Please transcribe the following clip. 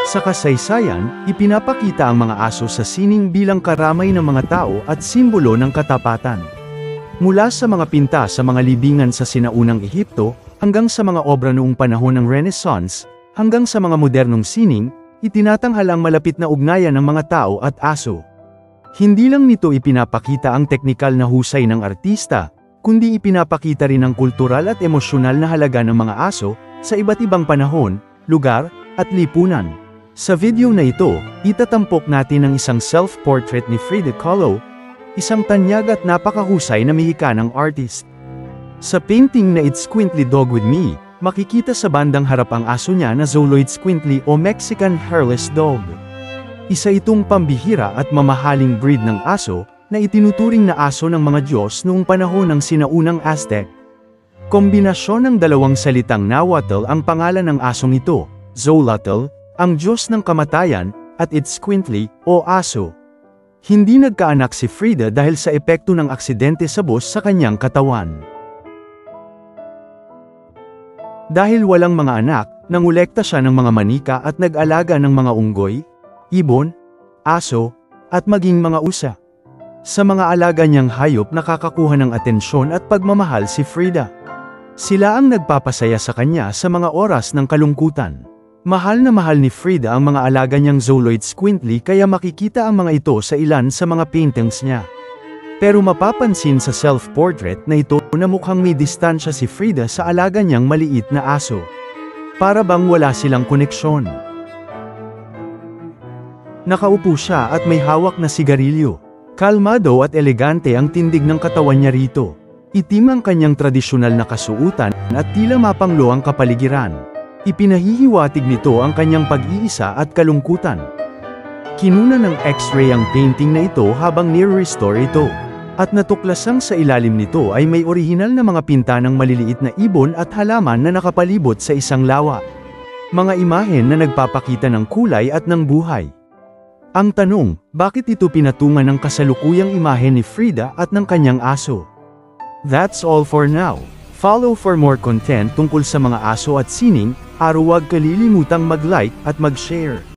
Sa kasaysayan, ipinapakita ang mga aso sa sining bilang karamay ng mga tao at simbolo ng katapatan. Mula sa mga pinta sa mga libingan sa sinaunang Ehipto, hanggang sa mga obra noong panahon ng Renaissance, hanggang sa mga modernong sining, itinatanghal ang malapit na ugnayan ng mga tao at aso. Hindi lang nito ipinapakita ang teknikal na husay ng artista, kundi ipinapakita rin ang kultural at emosyonal na halaga ng mga aso sa iba't ibang panahon, lugar, at lipunan. Sa video na ito, itatampok natin ang isang self-portrait ni Frida Kahlo, isang tanyag at napakahusay na Mexicanang artist. Sa painting na It's Squintly Dog With Me, makikita sa bandang harap ang aso niya na Zoloid Squintly o Mexican Hairless Dog. Isa itong pambihira at mamahaling breed ng aso, na itinuturing na aso ng mga Diyos noong panahon ng sinaunang Aztec. Kombinasyon ng dalawang salitang Nahuatl ang pangalan ng asong ito, Xolotl, ang Diyos ng kamatayan, at It's Squintly, o aso. Hindi nagkaanak si Frida dahil sa epekto ng aksidente sa bus sa kanyang katawan. Dahil walang mga anak, nangolekta siya ng mga manika at nag-alaga ng mga unggoy, ibon, aso, at maging mga usa. Sa mga alaga niyang hayop nakakakuha ng atensyon at pagmamahal si Frida. Sila ang nagpapasaya sa kanya sa mga oras ng kalungkutan. Mahal na mahal ni Frida ang mga alaga niyang Zoloid Squintly kaya makikita ang mga ito sa ilan sa mga paintings niya. Pero mapapansin sa self-portrait na ito na mukhang may distansya si Frida sa alaga niyang maliit na aso. Para bang wala silang koneksyon. Nakaupo siya at may hawak na sigarilyo. Kalmado at elegante ang tindig ng katawan niya rito. Itim ang kanyang tradisyonal na kasuutan at tila mapanglo ang kapaligiran. Ipinahihiwatig nito ang kanyang pag-iisa at kalungkutan. Kinuna ng X-ray ang painting na ito habang nire-restore ito. At natuklasang sa ilalim nito ay may orihinal na mga pinta ng maliliit na ibon at halaman na nakapalibot sa isang lawa. Mga imahen na nagpapakita ng kulay at ng buhay. Ang tanong, bakit ito pinatungan ng kasalukuyang imahe ni Frida at ng kanyang aso? That's all for now. Follow for more content tungkol sa mga aso at sining, huwag kalilimutang mag-like at mag-share.